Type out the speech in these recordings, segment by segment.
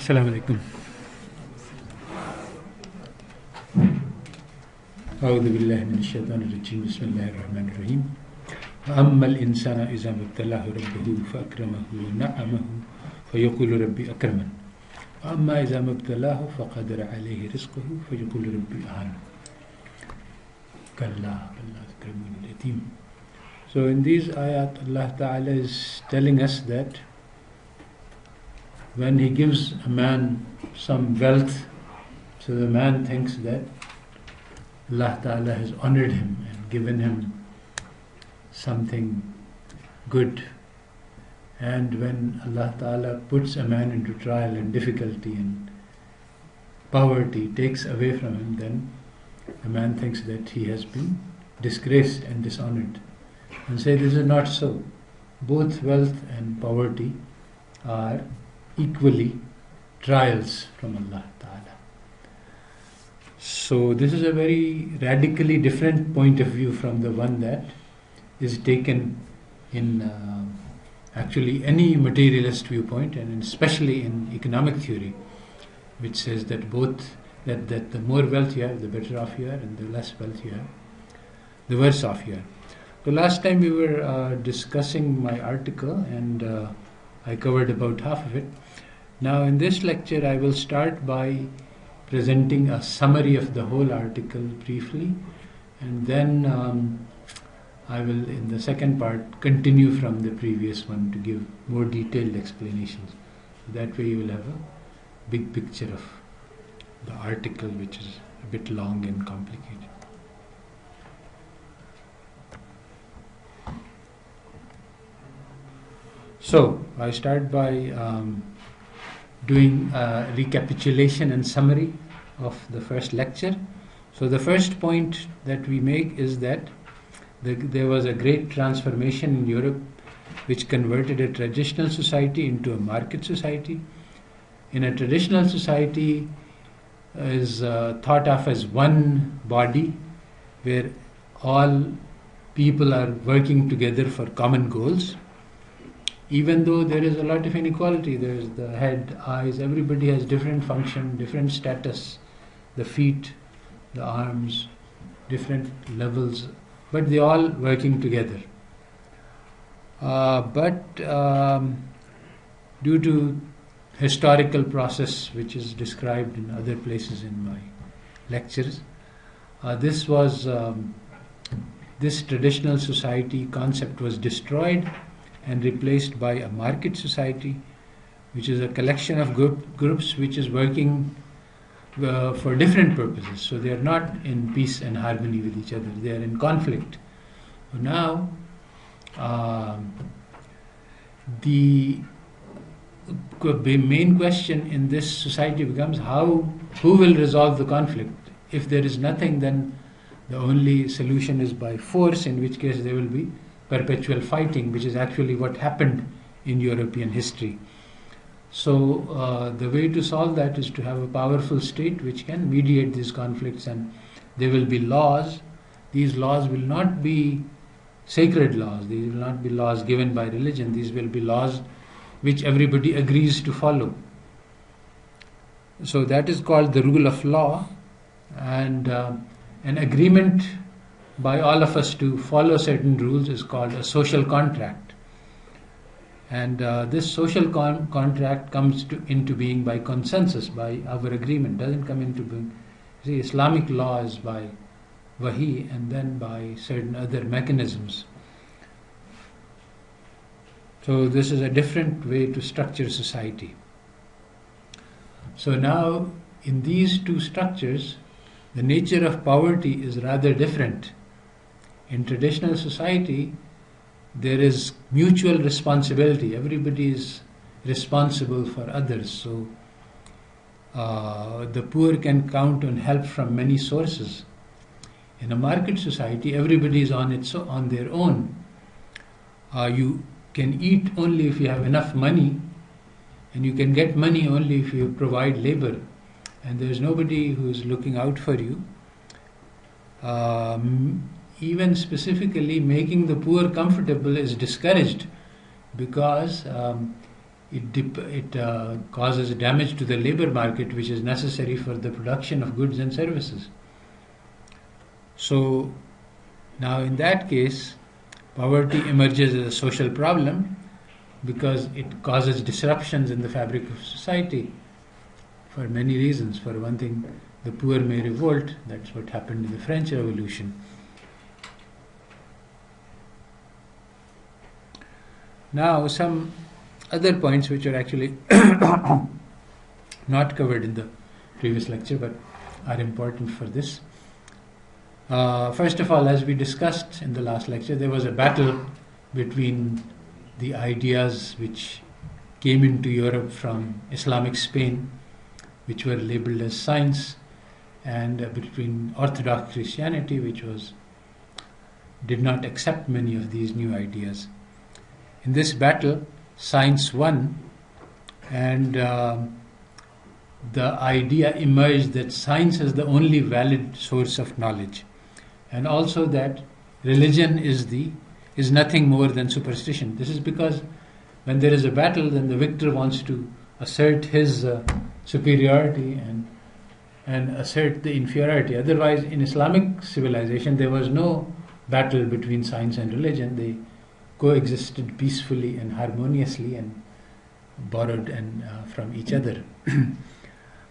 Assalamu alaikum. أعوذ بالله من الشيطان الرجيم بسم الله الرحمن الرحيم وأما الإنسان إذا ما ابتلاه ربه فأكرمه ونعمه فيقول ربي أكرمن وأما إذا ما ابتلاه فقدر عليه رزقه فيقول ربي أهانن كلا بل لا تكرمون اليتيم. So in these ayat Allah Ta'ala is telling us that when He gives a man some wealth, so the man thinks that Allah Ta'ala has honored him and given him something good. And when Allah Ta'ala puts a man into trial and difficulty and poverty takes away from him, then the man thinks that he has been disgraced and dishonored. And say this is not so. Both wealth and poverty are equally trials from Allah Ta'ala. So this is a very radically different point of view from the one that is taken in actually any materialist viewpoint, and especially in economic theory, which says that both that the more wealth you have, the better off you are, and the less wealth you have, the worse off you are. So last time we were discussing my article, and I covered about half of it. Now in this lecture I will start by presenting a summary of the whole article briefly, and then I will in the second part continue from the previous one to give more detailed explanations. So that way you will have a big picture of the article, which is a bit long and complicated. So I start by doing a recapitulation and summary of the first lecture. So the first point that we make is that there was a great transformation in Europe which converted a traditional society into a market society. In a traditional society is thought of as one body where all people are working together for common goals. Even though there is a lot of inequality, there is the head, eyes, everybody has different function, different status, the feet, the arms, different levels, but they all working together. But due to historical process which is described in other places in my lectures, this traditional society concept was destroyed and replaced by a market society, which is a collection of groups which is working for different purposes. So they are not in peace and harmony with each other, they are in conflict. So now the main question in this society becomes who will resolve the conflict? If there is nothing, then the only solution is by force, in which case there will be perpetual fighting, which is actually what happened in European history. So the way to solve that is to have a powerful state which can mediate these conflicts, and there will be laws. These laws will not be sacred laws, these will not be laws given by religion, these will be laws which everybody agrees to follow. So that is called the rule of law, and an agreement by all of us to follow certain rules is called a social contract. And this social contract comes into being by consensus, by our agreement, doesn't come into being. See, Islamic law is by wahi and then by certain other mechanisms. So this is a different way to structure society. So now in these two structures, the nature of poverty is rather different. In traditional society, there is mutual responsibility. Everybody is responsible for others. So the poor can count on help from many sources. In a market society, everybody is on their own. You can eat only if you have enough money, and you can get money only if you provide labor. And there is nobody who is looking out for you. Even specifically making the poor comfortable is discouraged, because it causes damage to the labor market, which is necessary for the production of goods and services. So now in that case, poverty emerges as a social problem because it causes disruptions in the fabric of society for many reasons. For one thing, the poor may revolt. That's what happened in the French Revolution. Now, some other points which are actually not covered in the previous lecture but are important for this. First of all, as we discussed in the last lecture, there was a battle between the ideas which came into Europe from Islamic Spain, which were labeled as science, and between Orthodox Christianity, which did not accept many of these new ideas. In this battle, science won, and the idea emerged that science is the only valid source of knowledge, and also that religion is nothing more than superstition. This is because when there is a battle, then the victor wants to assert his superiority and assert the inferiority. Otherwise, in Islamic civilization, there was no battle between science and religion. They coexisted peacefully and harmoniously and borrowed from each other.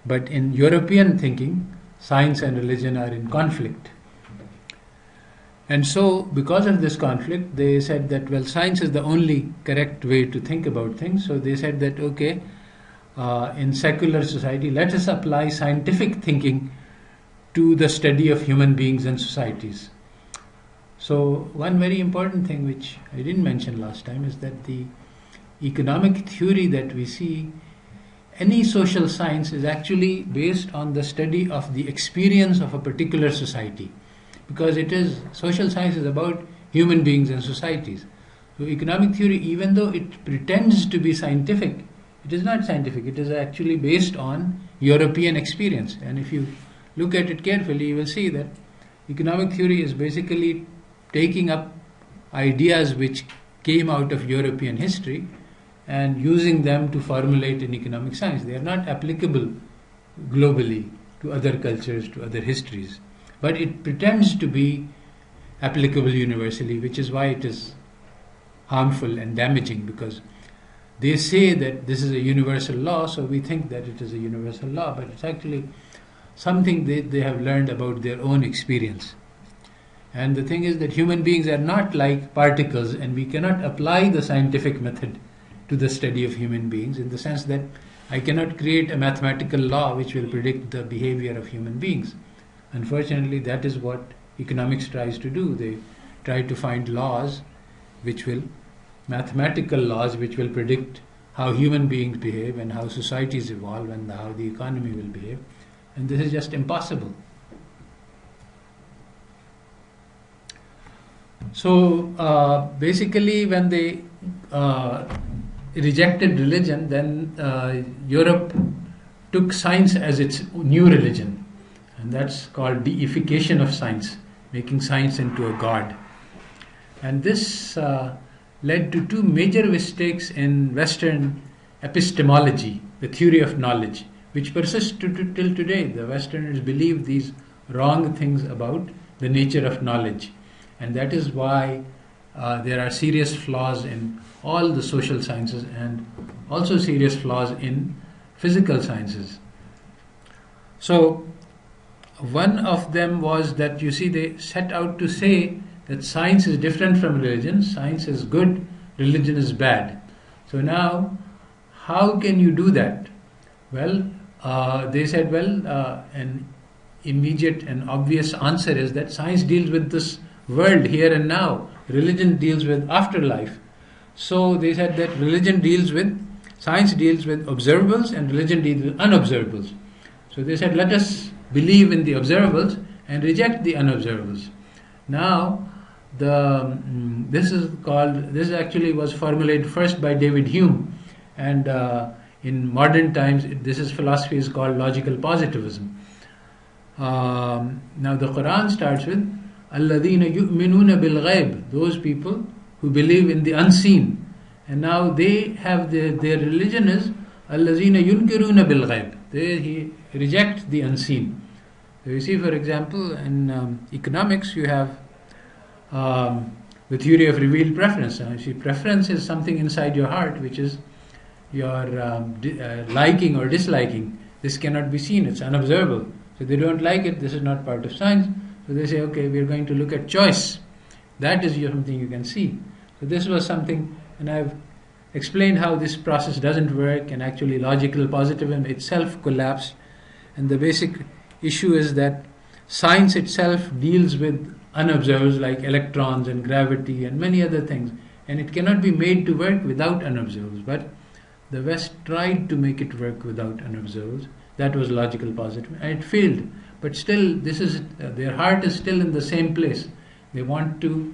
But in European thinking, science and religion are in conflict. And so, because of this conflict, they said that, well, science is the only correct way to think about things. So they said that, okay, in secular society, let us apply scientific thinking to the study of human beings and societies. So one very important thing which I didn't mention last time is that the economic theory that we see, any social science is actually based on the study of the experience of a particular society, because social science is about human beings and societies. So economic theory, even though it pretends to be scientific, it is not scientific. It is actually based on European experience. And if you look at it carefully, you will see that economic theory is basically taking up ideas which came out of European history and using them to formulate an economic science. They are not applicable globally to other cultures, to other histories. But it pretends to be applicable universally, which is why it is harmful and damaging, because they say that this is a universal law, so we think that it is a universal law, but it's actually something they have learned about their own experience. And the thing is that human beings are not like particles, and we cannot apply the scientific method to the study of human beings, in the sense that I cannot create a mathematical law which will predict the behavior of human beings. Unfortunately, that is what economics tries to do. They try to find mathematical laws which will predict how human beings behave and how societies evolve and how the economy will behave. And this is just impossible. So basically, when they rejected religion, then Europe took science as its new religion. And that's called deification of science, making science into a god. And this led to two major mistakes in Western epistemology, the theory of knowledge, which persists till today. The Westerners believe these wrong things about the nature of knowledge. And that is why there are serious flaws in all the social sciences and also serious flaws in physical sciences. So one of them was that, you see, they set out to say that science is different from religion. Science is good, religion is bad. So now, how can you do that? Well, they said, an immediate and obvious answer is that science deals with this world here and now. Religion deals with afterlife. So they said that science deals with observables and religion deals with unobservables. So they said, let us believe in the observables and reject the unobservables. Now, this actually was formulated first by David Hume, and in modern times, philosophy is called logical positivism. Now, the Quran starts with الَّذِينَ يُؤْمِنُونَ بِالْغَيْبِ, those people who believe in the unseen. And now they have their religion is allazina yunkiruna bil ghaib. They reject the unseen. So you see, for example, in economics, you have the theory of revealed preference. You see, preference is something inside your heart, which is your liking or disliking. This cannot be seen; it's unobservable. So they don't like it. This is not part of science. So they say, okay, we are going to look at choice. That is something you can see. So this was something, and I've explained how this process doesn't work, and actually logical positivism itself collapsed. And the basic issue is that science itself deals with unobservables like electrons and gravity and many other things, and it cannot be made to work without unobservables. But the West tried to make it work without unobservables. That was logical positivism, and it failed. But still, this is their heart is still in the same place. They want to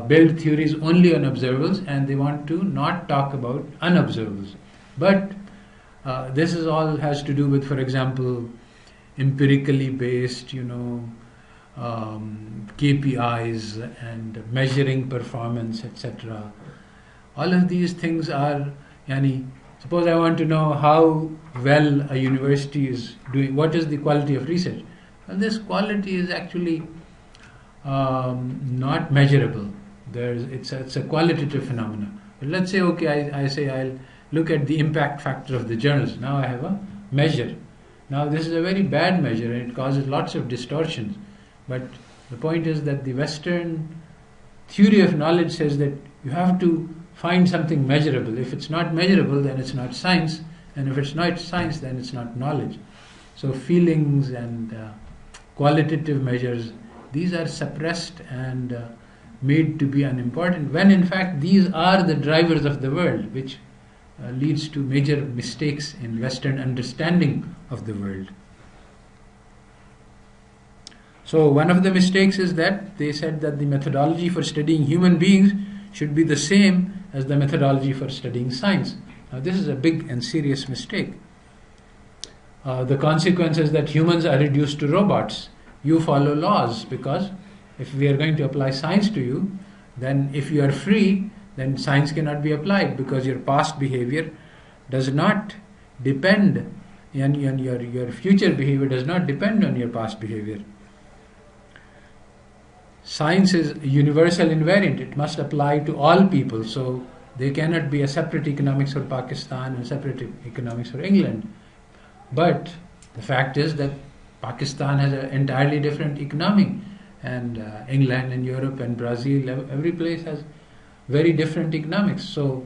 build theories only on observables, and they want to not talk about unobservables. But this is all has to do with, for example, empirically based, KPIs and measuring performance, etc. All of these things are, suppose I want to know how well a university is doing, what is the quality of research? Well, this quality is actually not measurable. It's a qualitative phenomenon. But let's say, okay, I say I'll look at the impact factor of the journals. Now I have a measure. Now this is a very bad measure, and it causes lots of distortions. But the point is that the Western theory of knowledge says that you have to find something measurable. If it's not measurable, then it's not science, and if it's not science, then it's not knowledge. So feelings and qualitative measures, these are suppressed and made to be unimportant, when in fact these are the drivers of the world, which leads to major mistakes in Western understanding of the world. So one of the mistakes is that they said that the methodology for studying human beings should be the same as the methodology for studying science. Now this is a big and serious mistake. The consequence is that humans are reduced to robots. You follow laws, because if we are going to apply science to you, then if you are free, then science cannot be applied, because your past behavior does not depend, and your future behavior does not depend on your past behavior. Science is universal invariant. It must apply to all people. So there cannot be a separate economics for Pakistan and separate economics for England. But the fact is that Pakistan has an entirely different economy, and England and Europe and Brazil, every place has very different economics. So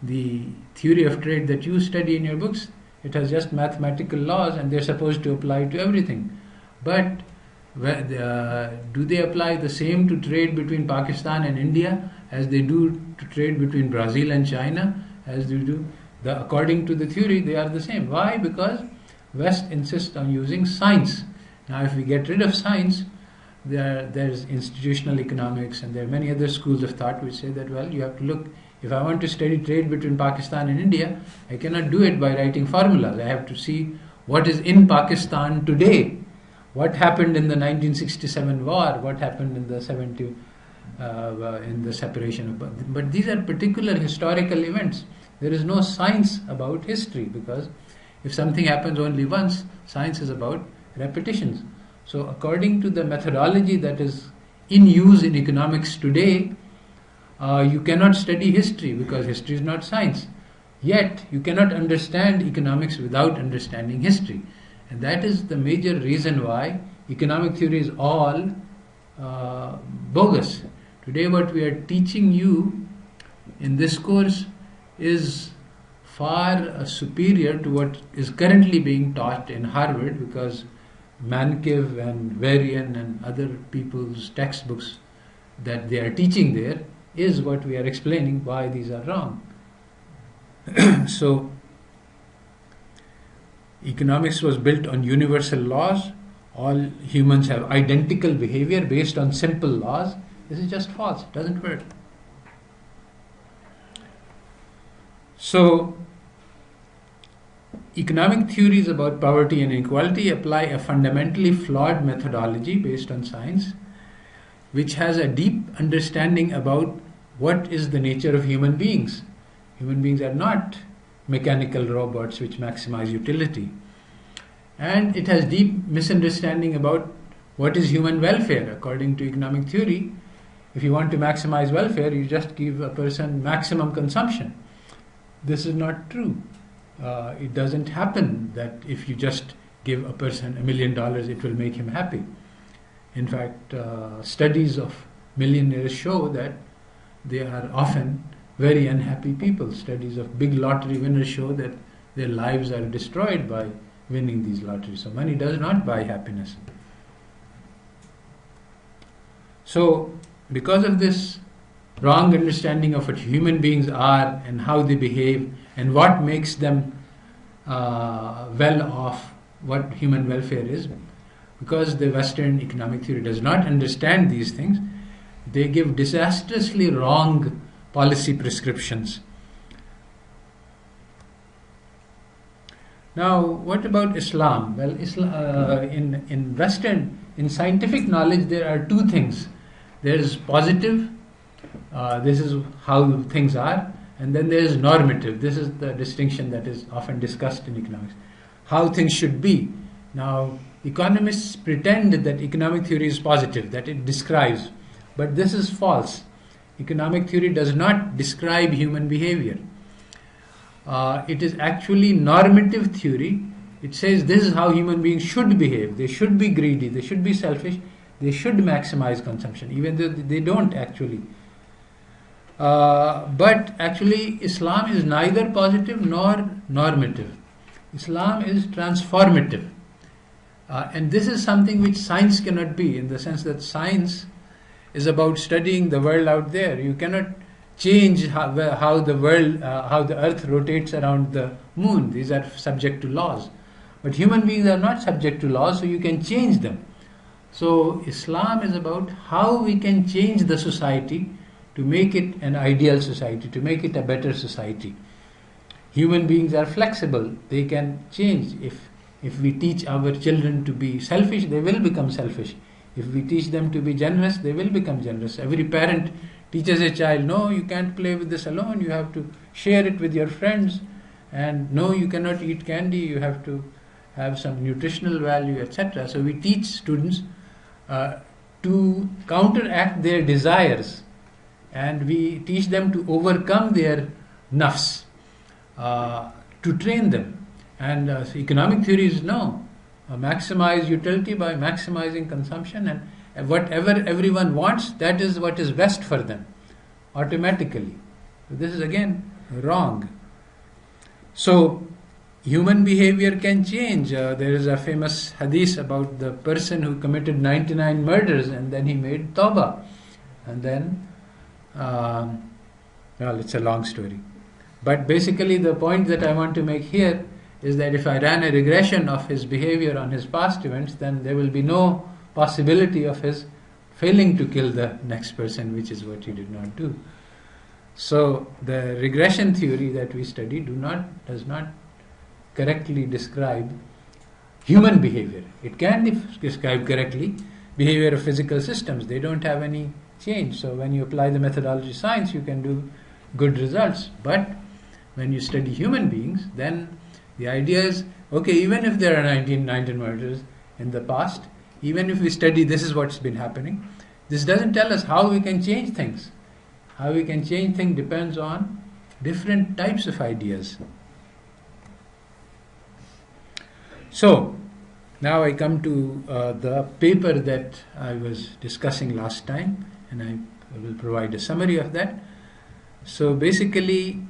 the theory of trade that you study in your books, it has just mathematical laws, and they're supposed to apply to everything. But do they apply the same to trade between Pakistan and India as they do to trade between Brazil and China, as they do? According to the theory, they are the same. Why? Because West insists on using science. Now, if we get rid of science, there's institutional economics, and there are many other schools of thought which say that, well, you have to look, if I want to study trade between Pakistan and India, I cannot do it by writing formulas. I have to see what is in Pakistan today. What happened in the 1967 war? What happened in the in the separation of? But these are particular historical events. There is no science about history, because if something happens only once, science is about repetitions. So according to the methodology that is in use in economics today, you cannot study history, because history is not science. Yet you cannot understand economics without understanding history. And that is the major reason why economic theory is all bogus. Today what we are teaching you in this course is far superior to what is currently being taught in Harvard, because Mankiv and Varian and other people's textbooks that they are teaching there is what we are explaining why these are wrong. So economics was built on universal laws. All humans have identical behavior based on simple laws. This is just false. It doesn't work. So economic theories about poverty and inequality apply a fundamentally flawed methodology based on science, which has a deep understanding about what is the nature of human beings. Human beings are not mechanical robots which maximize utility. And it has deep misunderstanding about what is human welfare. According to economic theory, if you want to maximize welfare, you just give a person maximum consumption. This is not true. It doesn't happen that if you just give a person $1 million, it will make him happy. In fact, studies of millionaires show that they are often very unhappy people. Studies of big lottery winners show that their lives are destroyed by winning these lotteries. So money does not buy happiness. So because of this wrong understanding of what human beings are and how they behave and what makes them well off, what human welfare is, because the Western economic theory does not understand these things, they give disastrously wrong policy prescriptions. Now, what about Islam? Well, in scientific knowledge, there are two things. There is positive, this is how things are, and then there is normative. This is the distinction that is often discussed in economics. How things should be. Now, economists pretend that economic theory is positive, that it describes, but this is false. Economic theory does not describe human behavior. It is actually normative theory. It says this is how human beings should behave. They should be greedy, they should be selfish, they should maximize consumption, even though they don't actually. But actually, Islam is neither positive nor normative. Islam is transformative. And this is something which science cannot be, in the sense that science is about studying the world out there. You cannot change how the earth rotates around the moon. These are subject to laws. But human beings are not subject to laws, so you can change them. So Islam is about how we can change the society to make it an ideal society, to make it a better society. Human beings are flexible. They can change. If we teach our children to be selfish, they will become selfish. If we teach them to be generous, they will become generous. Every parent teaches a child, no, you can't play with this alone, you have to share it with your friends, and no, you cannot eat candy, you have to have some nutritional value, etc. So we teach students to counteract their desires, and we teach them to overcome their nafs, to train them. And economic theory is no, maximize utility by maximizing consumption, and whatever everyone wants, that is what is best for them automatically. So this is again wrong. So human behavior can change. There is a famous hadith about the person who committed 99 murders and then he made tawbah. And then, well, it's a long story. But basically the point that I want to make here is that if I ran a regression of his behavior on his past events, then there will be no possibility of his failing to kill the next person, which is what he did not do. So the regression theory that we study does not correctly describe human behavior. It can describe correctly behavior of physical systems. They don't have any change. So when you apply the methodology of science, you can do good results. But when you study human beings, then the idea is, okay, even if there are 19 murders in the past, even if we study this is what's been happening, this doesn't tell us how we can change things. How we can change things depends on different types of ideas. So, now I come to the paper that I was discussing last time, and I will provide a summary of that. So basically,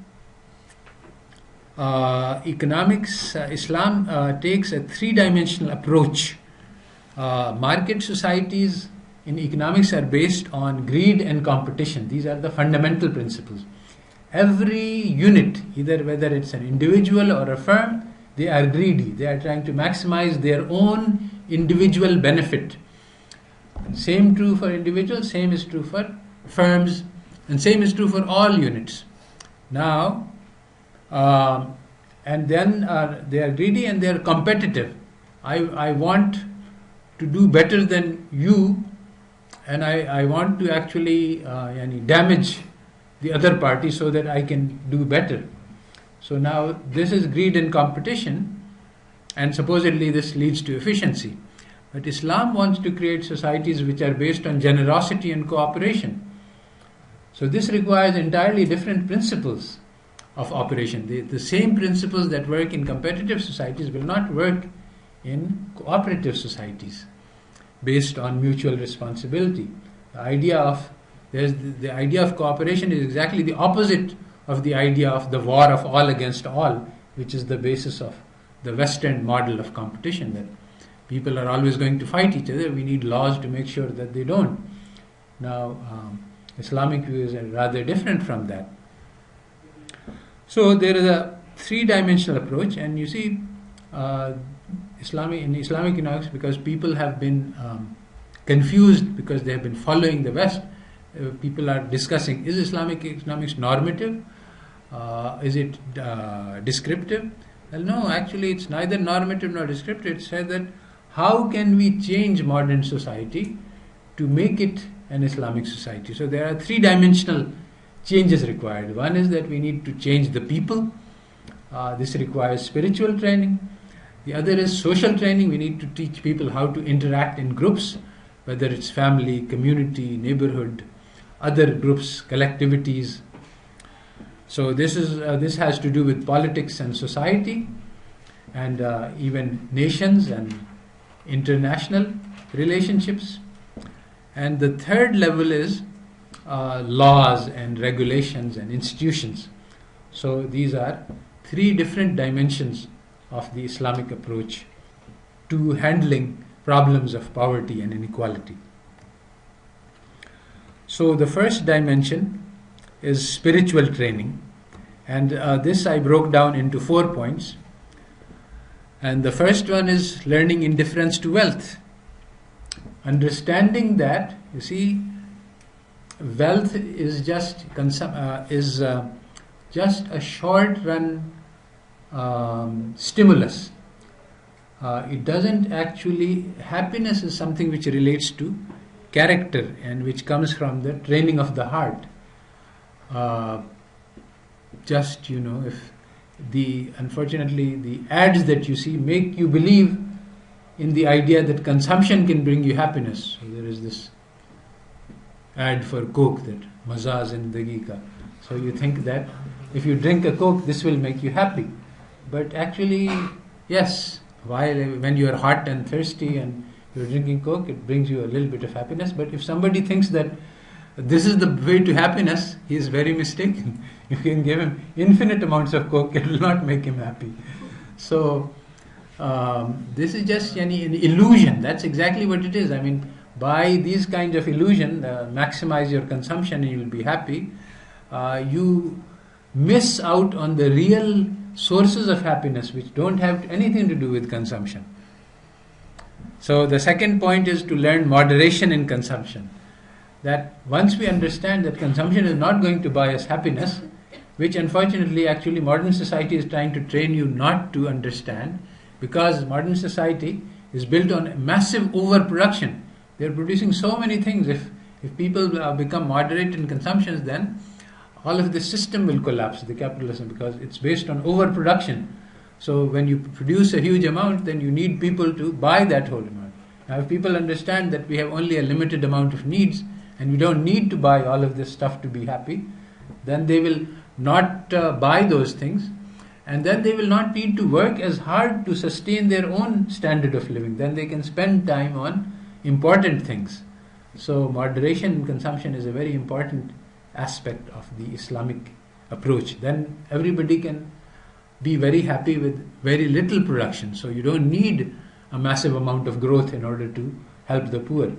economics, Islam takes a three-dimensional approach. Market societies in economics are based on greed and competition. These are the fundamental principles. Every unit, either whether it's an individual or a firm, they are greedy. They are trying to maximize their own individual benefit. Same true for individuals, same is true for firms, and same is true for all units. Now, and then they are greedy and they are competitive. I want to do better than you, and I want to actually damage the other party so that I can do better. So now this is greed and competition, and supposedly this leads to efficiency. But Islam wants to create societies which are based on generosity and cooperation. So this requires entirely different principles of operation. The same principles that work in competitive societies will not work in cooperative societies based on mutual responsibility. The idea of cooperation is exactly the opposite of the idea of the war of all against all, which is the basis of the Western model of competition, that people are always going to fight each other. We need laws to make sure that they don't. Now, Islamic views are rather different from that. So there is a three-dimensional approach, and you see, in Islamic economics, because people have been confused because they have been following the West, people are discussing, is Islamic economics normative? Is it descriptive? Well, no, actually it's neither normative nor descriptive. It says that how can we change modern society to make it an Islamic society? So there are three-dimensional changes required. One is that we need to change the people. This requires spiritual training. The other is social training. We need to teach people how to interact in groups, whether it's family, community, neighborhood, other groups, collectivities. So this has to do with politics and society, and even nations and international relationships. And the third level is laws and regulations and institutions. So these are three different dimensions of the Islamic approach to handling problems of poverty and inequality. So the first dimension is spiritual training, and this I broke down into 4 points. And the first one is learning indifference to wealth. Understanding that, you see, wealth is just a short-run stimulus. It doesn't actually. Happiness is something which relates to character and which comes from the training of the heart. Unfortunately, the ads that you see make you believe in the idea that consumption can bring you happiness. So there is this ad for Coke, that maza zindagi ka. So you think that if you drink a Coke, this will make you happy. But actually, yes, when you are hot and thirsty and you're drinking Coke, it brings you a little bit of happiness. But if somebody thinks that this is the way to happiness, he is very mistaken. You can give him infinite amounts of Coke, it will not make him happy. So this is just an illusion. That's exactly what it is. I mean, by these kinds of illusion, maximize your consumption and you'll be happy. You miss out on the real sources of happiness, which don't have anything to do with consumption. So the second point is to learn moderation in consumption. That once we understand that consumption is not going to buy us happiness, which unfortunately actually modern society is trying to train you not to understand, because modern society is built on massive overproduction. They're producing so many things. If people become moderate in consumptions, then all of the system will collapse, the capitalism, because it's based on overproduction. So when you produce a huge amount, then you need people to buy that whole amount. Now if people understand that we have only a limited amount of needs and we don't need to buy all of this stuff to be happy, then they will not buy those things, and then they will not need to work as hard to sustain their own standard of living. Then they can spend time on important things. So moderation in consumption is a very important aspect of the Islamic approach. Then everybody can be very happy with very little production. So you don't need a massive amount of growth in order to help the poor.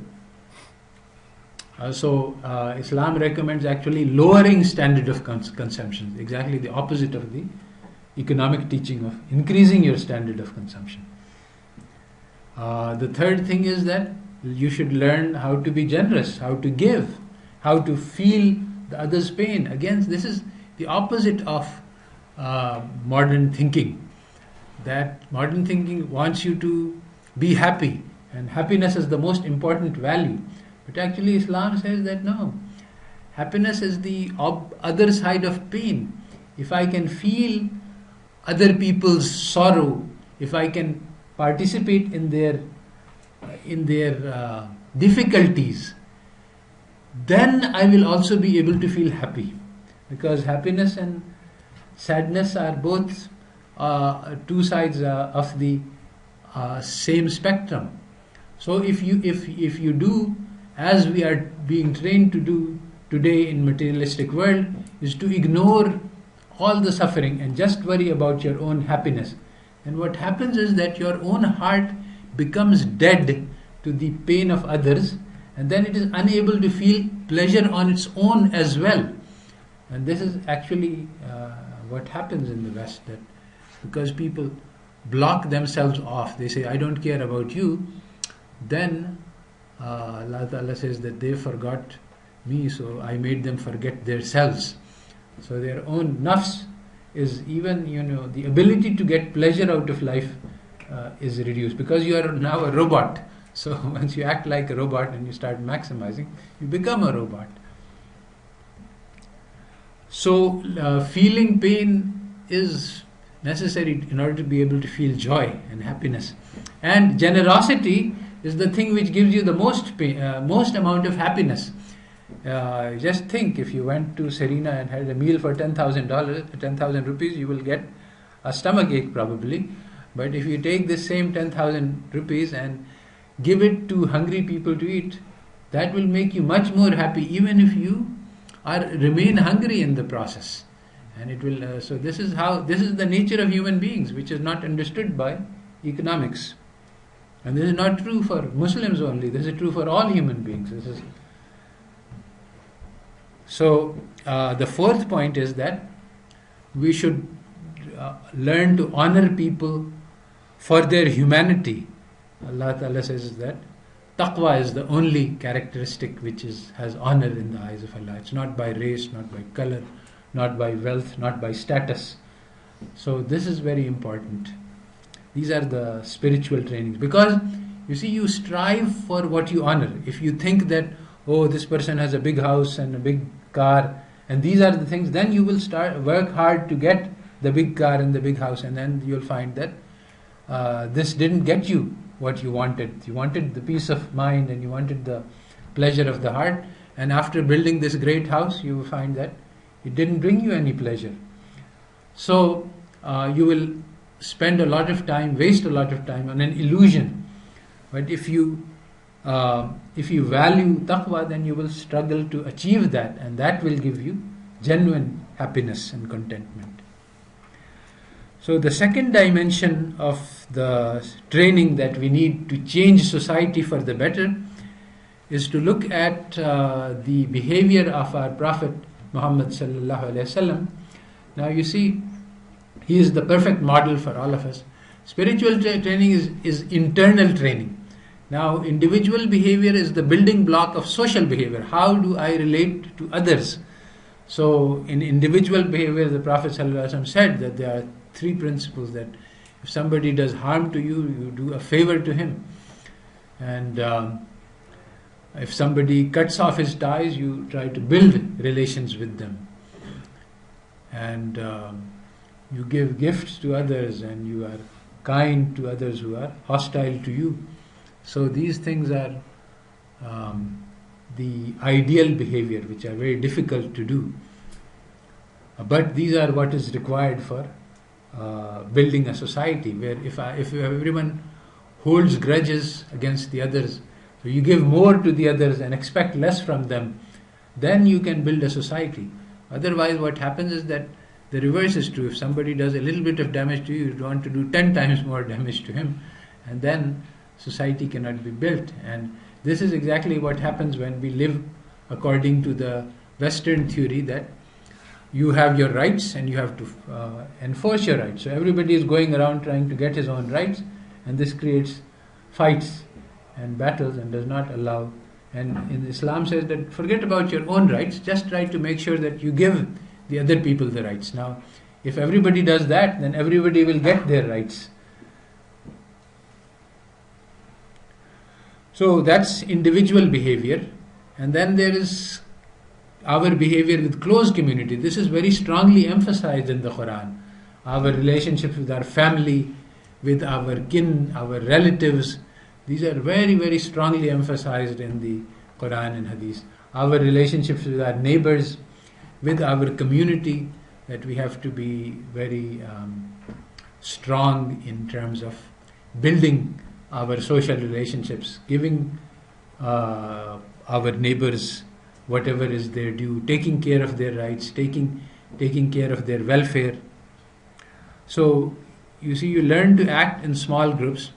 Islam recommends actually lowering standard of consumption, exactly the opposite of the economic teaching of increasing your standard of consumption. The third thing is that you should learn how to be generous, how to give, how to feel the other's pain. Again, this is the opposite of modern thinking. That modern thinking wants you to be happy, and happiness is the most important value. But actually Islam says that no, Happiness is the other side of pain. If I can feel other people's sorrow, if I can participate in their difficulties, then I will also be able to feel happy, because happiness and sadness are both two sides of the same spectrum. So if you do as we are being trained to do today in materialistic world, is to ignore all the suffering and just worry about your own happiness, and what happens is that your own heart becomes dead to the pain of others, and then it is unable to feel pleasure on its own as well. And this is actually what happens in the West, that because people block themselves off, they say, I don't care about you, then Allah Ta'ala says that they forgot me, so I made them forget themselves. So their own nafs is even, the ability to get pleasure out of life is reduced, because you are now a robot. So once you act like a robot and you start maximizing, you become a robot. So feeling pain is necessary in order to be able to feel joy and happiness. And generosity is the thing which gives you the most amount of happiness. Just think, if you went to Serena and had a meal for $10,000, 10,000 rupees, you will get a stomach ache probably. But if you take this same 10,000 rupees and give it to hungry people to eat, that will make you much more happy, even if you remain hungry in the process. And it will. So this is the nature of human beings, which is not understood by economics. And this is not true for Muslims only. This is true for all human beings. So the fourth point is that we should learn to honor people for their humanity. Allah Ta'ala says that taqwa is the only characteristic which has honor in the eyes of Allah. It's not by race, not by color, not by wealth, not by status. So this is very important. These are the spiritual trainings, because you see, you strive for what you honor. If you think that, oh, this person has a big house and a big car, and these are the things, then you will work hard to get the big car and the big house, and then you'll find that this didn't get you what you wanted. You wanted the peace of mind and you wanted the pleasure of the heart, and after building this great house, you will find that it didn't bring you any pleasure. So you will spend a lot of time, waste a lot of time on an illusion. But if you value taqwa, then you will struggle to achieve that, and that will give you genuine happiness and contentment. So the second dimension of the training that we need to change society for the better is to look at the behavior of our Prophet Muhammad sallallahu alaihi wasallam. Now you see, he is the perfect model for all of us. Spiritual training is internal training. Now, individual behavior is the building block of social behavior. How do I relate to others? So, in individual behavior, the Prophet ﷺ said that there are three principles: that if somebody does harm to you, you do a favor to him, and if somebody cuts off his ties, you try to build relations with them, and you give gifts to others, and you are kind to others who are hostile to you. So these things are the ideal behavior, which are very difficult to do. But these are what is required for building a society, where if everyone holds grudges against the others, so you give more to the others and expect less from them, then you can build a society. Otherwise, what happens is that the reverse is true. If somebody does a little bit of damage to you, you want to do 10 times more damage to him, and then society cannot be built. And this is exactly what happens when we live according to the Western theory that you have your rights and you have to enforce your rights. So everybody is going around trying to get his own rights, and this creates fights and battles and does not allow. And in Islam says that forget about your own rights, just try to make sure that you give the other people the rights. Now, if everybody does that, then everybody will get their rights. So that's individual behavior. And then there is our behavior with close community. This is very strongly emphasized in the Quran. Our relationships with our family, with our kin, our relatives, these are very, very strongly emphasized in the Quran and Hadith. Our relationships with our neighbors, with our community, that we have to be very strong in terms of building our social relationships, giving our neighbors whatever is their due, taking care of their rights, taking care of their welfare. So you see, you learn to act in small groups,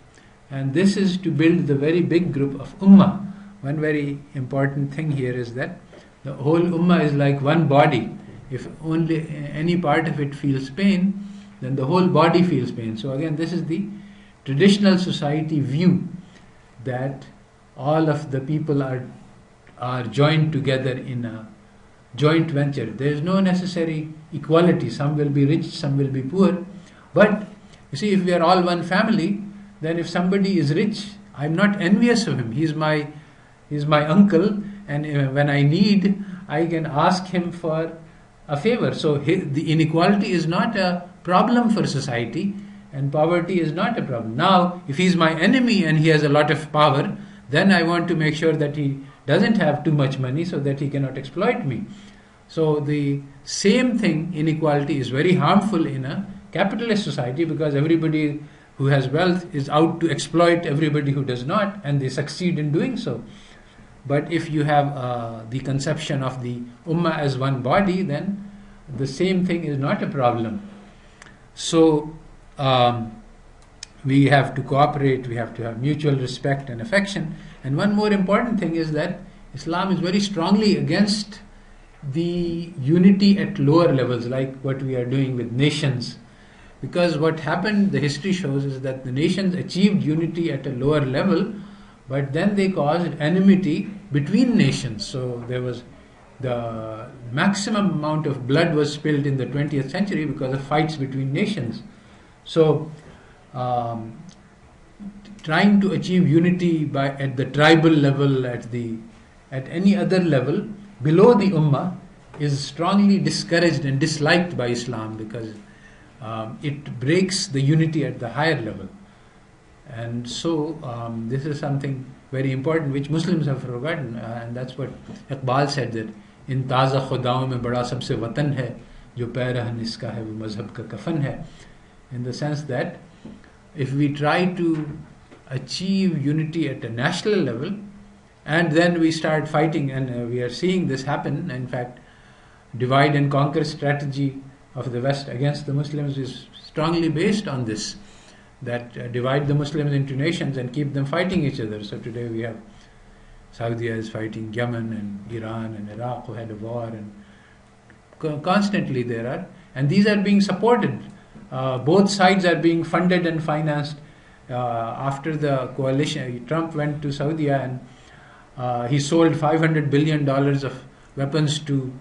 and this is to build the very big group of ummah. One very important thing here is that the whole ummah is like one body. If only any part of it feels pain, then the whole body feels pain. So again, this is the traditional society view, that all of the people are joined together in a joint venture. There is no necessary equality. Some will be rich, some will be poor. But you see, if we are all one family, then if somebody is rich, I'm not envious of him. He's my uncle, and when I need, I can ask him for a favor. So the inequality is not a problem for society, and poverty is not a problem. Now, if he's my enemy and he has a lot of power, then I want to make sure that he doesn't have too much money so that he cannot exploit me. So the same thing, inequality, is very harmful in a capitalist society, because everybody who has wealth is out to exploit everybody who does not, and they succeed in doing so. But if you have the conception of the ummah as one body, then the same thing is not a problem. So we have to cooperate, we have to have mutual respect and affection. And one more important thing is that Islam is very strongly against the unity at lower levels, like what we are doing with nations. Because what happened, the history shows, is that the nations achieved unity at a lower level, but then they caused enmity between nations. So there was the maximum amount of blood was spilled in the 20th century because of fights between nations. So trying to achieve unity at the tribal level, at any other level below the ummah, is strongly discouraged and disliked by Islam, because it breaks the unity at the higher level. And so this is something very important which Muslims have forgotten, and that's what Iqbal said, that in taza khudaon mein bada sabse watan hai, jo pairahan iska hai wo mazhab ka kafan hai. In the sense that if we try to achieve unity at a national level, and then we start fighting, and we are seeing this happen. In fact, divide and conquer strategy of the West against the Muslims is strongly based on this, that divide the Muslims into nations and keep them fighting each other. So today we have Saudi is fighting Yemen and Iran and Iraq, who had a war, and constantly there are, and these are being supported. Both sides are being funded and financed. After the coalition, Trump went to Saudi and he sold $500 billion of weapons to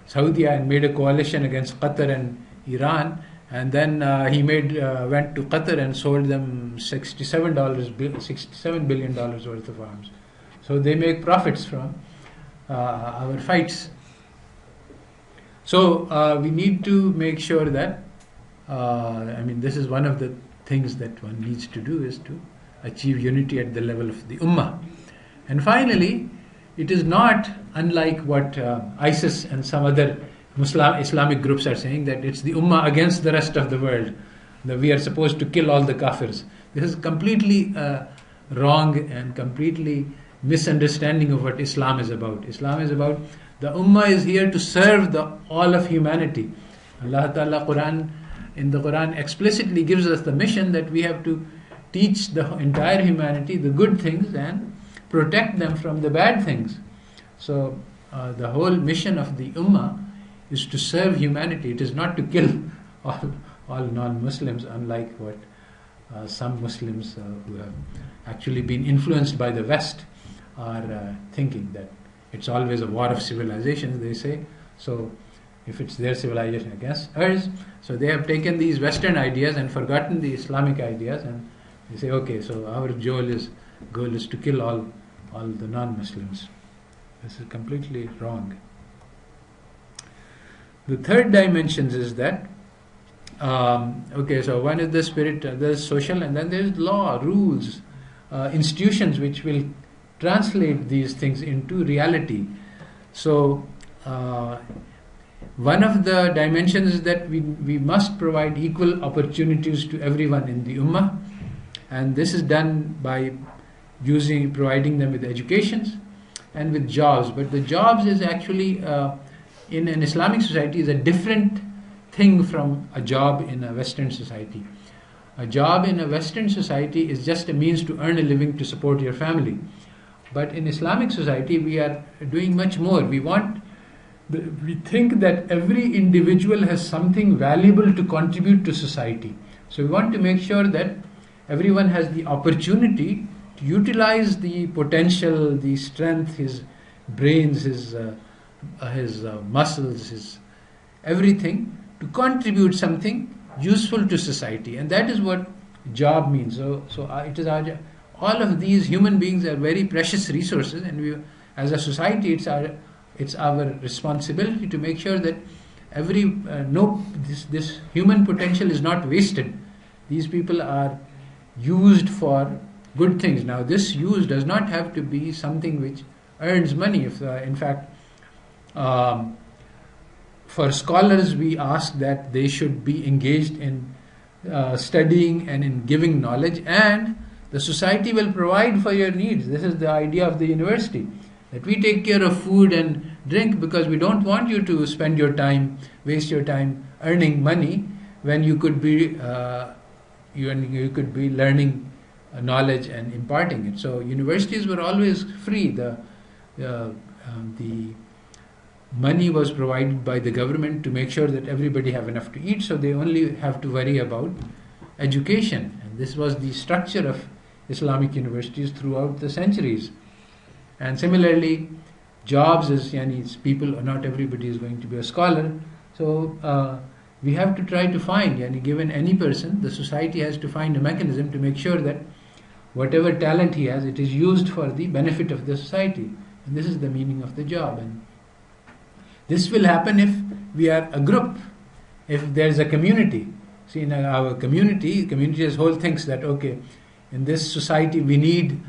Saudi and made a coalition against Qatar and Iran. And then he went to Qatar and sold them $67 billion worth of arms. So they make profits from our fights. So we need to make sure that, this is one of the things that one needs to do, is to achieve unity at the level of the ummah. And finally, it is not unlike what ISIS and some other Islamic groups are saying, that it's the ummah against the rest of the world, that we are supposed to kill all the kafirs. This is completely wrong and completely misunderstanding of what Islam is about. Islam is about, the ummah is here to serve all of humanity. Allah Ta'ala in the Quran explicitly gives us the mission that we have to teach the entire humanity the good things and protect them from the bad things. So the whole mission of the ummah is to serve humanity. It is not to kill all non-Muslims, unlike what some Muslims who have actually been influenced by the West are thinking, that it's always a war of civilizations, they say. So if it's their civilization against ours, so they have taken these Western ideas and forgotten the Islamic ideas, and they say, okay, so our goal is to kill all the non-Muslims. This is completely wrong. The third dimension is that, okay, so one is the spirit, there's social, and then there's law, rules, institutions which will translate these things into reality. So one of the dimensions is that we must provide equal opportunities to everyone in the Ummah, and this is done by providing them with educations and with jobs. But the jobs is actually in an Islamic society is a different thing from a job in a Western society. A job in a Western society is just a means to earn a living to support your family. But in Islamic society, we are doing much more. We think that every individual has something valuable to contribute to society. So we want to make sure that everyone has the opportunity to utilize the potential, the strength, his brains, his muscles, his everything, to contribute something useful to society. And that is what job means. So it is our job. All of these human beings are very precious resources, and we, as a society, it's our responsibility to make sure that this human potential is not wasted. These people are used for good things. Now, this use does not have to be something which earns money. In fact, for scholars, we ask that they should be engaged in studying and in giving knowledge, and the society will provide for your needs. This is the idea of the university, that we take care of food and drink because we don't want you to spend your time, waste your time earning money when you could be you could be learning knowledge and imparting it. So universities were always free. The money was provided by the government to make sure that everybody have enough to eat, so they only have to worry about education. And this was the structure of Islamic universities throughout the centuries. And similarly, jobs is people, not everybody is going to be a scholar. So we have to try to find, given any person, the society has to find a mechanism to make sure that whatever talent he has, it is used for the benefit of the society. And this is the meaning of the job. And this will happen if we are a group, if there is a community. See, in our community as whole thinks that, okay, in this society we need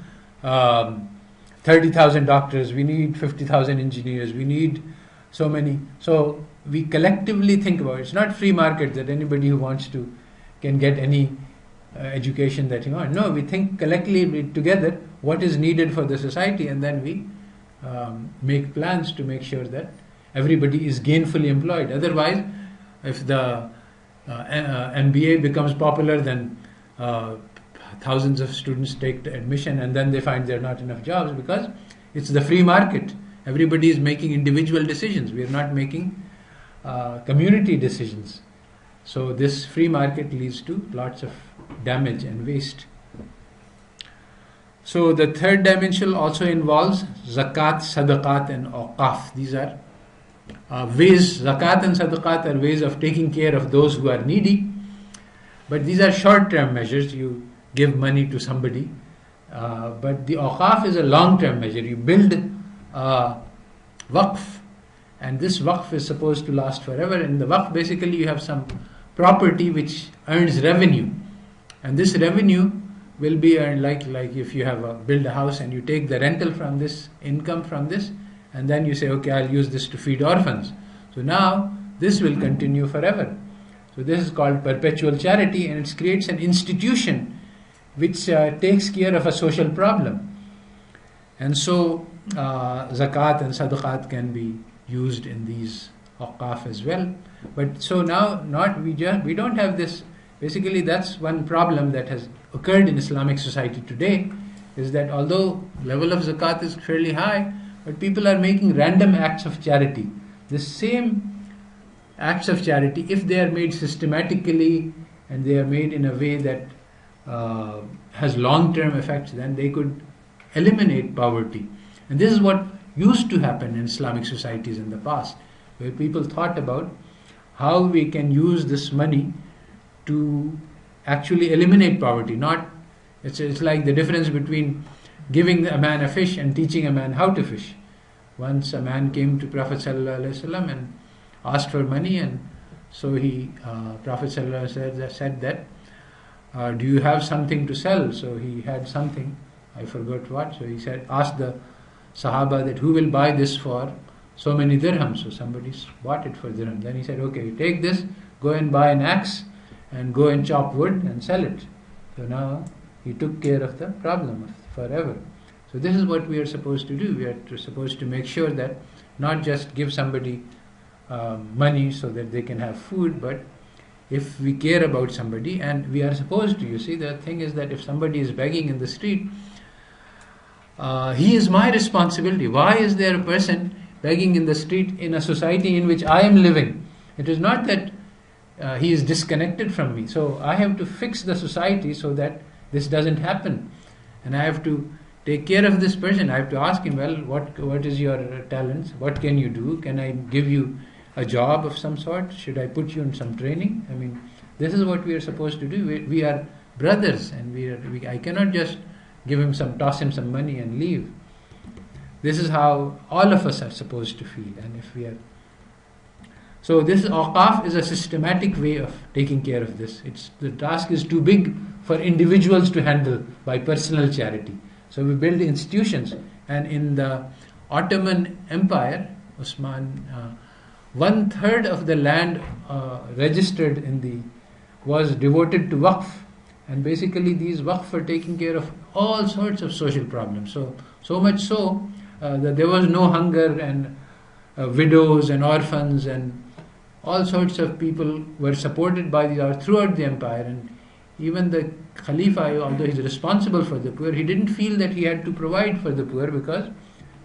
30,000 doctors, we need 50,000 engineers, we need so many. So we collectively think about it. It's not free market that anybody who wants to can get any education that you want. No, we think collectively together what is needed for the society, and then we make plans to make sure that everybody is gainfully employed. Otherwise, if the MBA becomes popular, then thousands of students take the admission, and then they find there are not enough jobs because it's the free market. Everybody is making individual decisions. We are not making community decisions. So this free market leads to lots of damage and waste. So the third dimension also involves zakat, sadaqat, and awqaf. These are ways. Zakat and sadaqat are ways of taking care of those who are needy, but these are short-term measures. You give money to somebody, but the awqaf is a long-term measure. You build waqf, and this waqf is supposed to last forever. In the waqf, basically you have some property which earns revenue, and this revenue will be earned like if you have build a house and you take the rental from this, income from this, and then you say, okay, I'll use this to feed orphans. So now this will continue forever. So this is called perpetual charity, and it creates an institution which takes care of a social problem. And so zakat and sadaqat can be used in these awqaf as well. But so now we don't have this. Basically, that's one problem that has occurred in Islamic society today, is that although level of zakat is fairly high, but people are making random acts of charity. The same acts of charity, if they are made systematically and they are made in a way that has long-term effects, then they could eliminate poverty. And this is what used to happen in Islamic societies in the past, where people thought about how we can use this money to actually eliminate poverty. It's like the difference between giving a man a fish and teaching a man how to fish. Once a man came to Prophet ﷺ and asked for money, and so Prophet ﷺ said that, do you have something to sell? So he had something, I forgot what. So he asked the Sahaba that who will buy this for so many dirhams. So somebody bought it for dirham. Then he said, okay, take this, go and buy an axe and go and chop wood and sell it. So now he took care of the problem forever. So this is what we are supposed to do. We are supposed to make sure that not just give somebody money so that they can have food, but if we care about somebody, and we are supposed to, you see, the thing is that if somebody is begging in the street, he is my responsibility. Why is there a person begging in the street in a society in which I am living? It is not that he is disconnected from me. So I have to fix the society so that this doesn't happen. And I have to take care of this person. I have to ask him, well, what is your talents? What can you do? Can I give you a job of some sort? Should I put you in some training? I mean, this is what we are supposed to do. We are brothers, and I cannot just toss him some money and leave. This is how all of us are supposed to feel. And if we are, so this awqaf is a systematic way of taking care of this. The task is too big for individuals to handle by personal charity. So we build institutions, and in the Ottoman Empire, Osman, 1/3 of the land registered was devoted to waqf, and basically these waqf were taking care of all sorts of social problems. So much so that there was no hunger, and widows and orphans and all sorts of people were supported by throughout the empire. And even the Khalifa, although he's responsible for the poor, he didn't feel that he had to provide for the poor because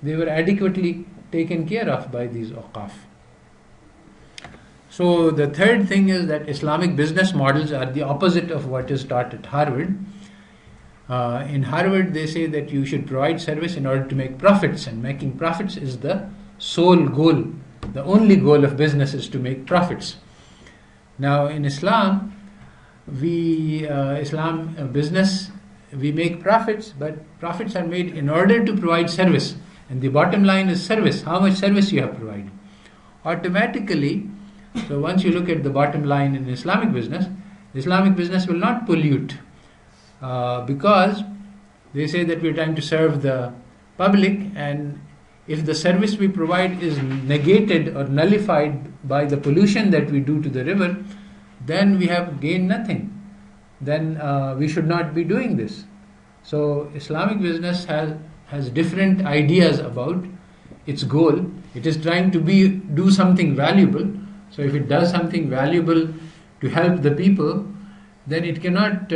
they were adequately taken care of by these awqaf. So the third thing is that Islamic business models are the opposite of what is taught at Harvard. In Harvard, they say that you should provide service in order to make profits, and making profits is the sole goal. The only goal of business is to make profits. Now in Islam, business, we make profits, but profits are made in order to provide service, and the bottom line is service. How much service you have provided. Automatically, so once you look at the bottom line in Islamic business will not pollute, because they say that we are trying to serve the public, and if the service we provide is negated or nullified by the pollution that we do to the river, then we have gained nothing. Then we should not be doing this. So Islamic business has different ideas about its goal. It is trying to do something valuable. So if it does something valuable to help the people, then it cannot.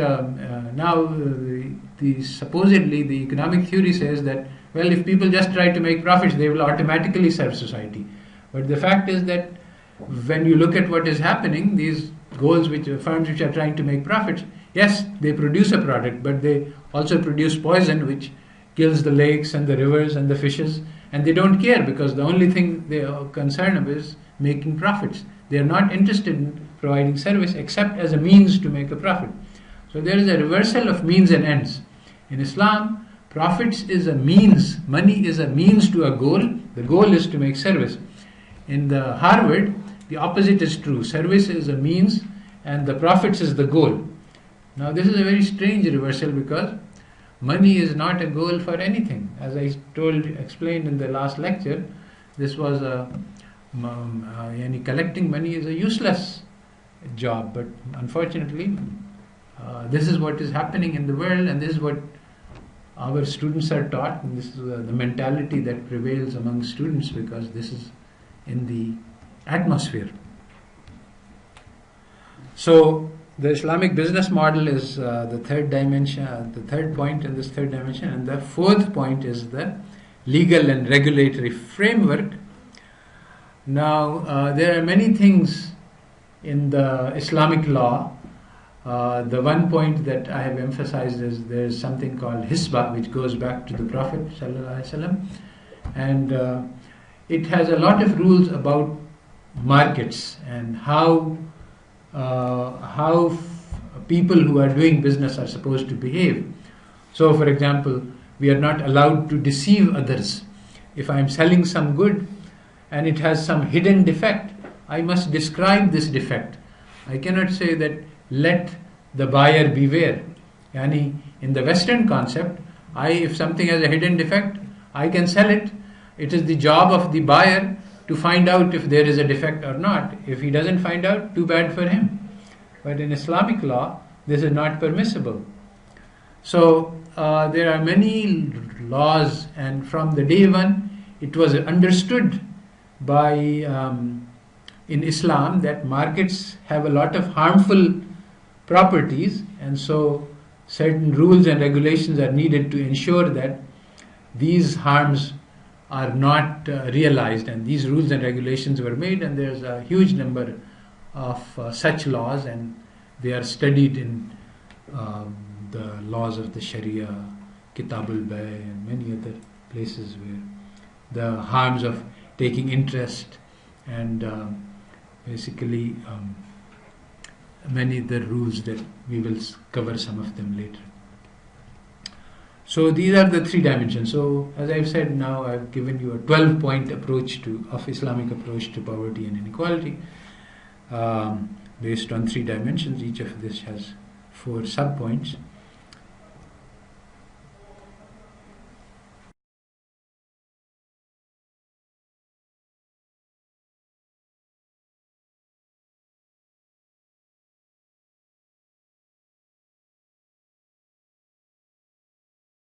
Supposedly the economic theory says that, well, if people just try to make profits, they will automatically serve society. But the fact is that when you look at what is happening, these goals, firms which are trying to make profits, yes, they produce a product, but they also produce poison which kills the lakes and the rivers and the fishes, and they don't care because the only thing they are concerned about is making profits. They are not interested in providing service except as a means to make a profit. So there is a reversal of means and ends. In Islam, profits is a means, money is a means to a goal. The goal is to make service. In the Harvard, the opposite is true. Service is a means and the profits is the goal. Now this is a very strange reversal because money is not a goal for anything. As I explained in the last lecture, this was collecting money is a useless job, but unfortunately this is what is happening in the world, and this is what our students are taught, and this is the mentality that prevails among students because this is in the atmosphere. So the Islamic business model is the third dimension, the third point in this third dimension, and the fourth point is the legal and regulatory framework. Now there are many things in the Islamic law. The one point that I have emphasized is there is something called hisbah, which goes back to the Prophet ﷺ, and it has a lot of rules about markets and how people who are doing business are supposed to behave. So, for example, we are not allowed to deceive others. If I am selling some good and it has some hidden defect, I must describe this defect. I cannot say that let the buyer beware. Yani, in the Western concept, if something has a hidden defect, I can sell it. It is the job of the buyer to find out if there is a defect or not. If he doesn't find out, too bad for him. But in Islamic law, this is not permissible. So there are many laws, and from the day one, it was understood by in Islam that markets have a lot of harmful properties, and so certain rules and regulations are needed to ensure that these harms are not realized, and these rules and regulations were made, and there's a huge number of such laws, and they are studied in the laws of the Sharia, Kitab al-Bay, and many other places where the harms of taking interest and basically many other rules that we will cover some of them later. So these are the three dimensions. So as I've said, now I've given you a 12-point approach of Islamic approach to poverty and inequality based on three dimensions. Each of this has 4 sub-points.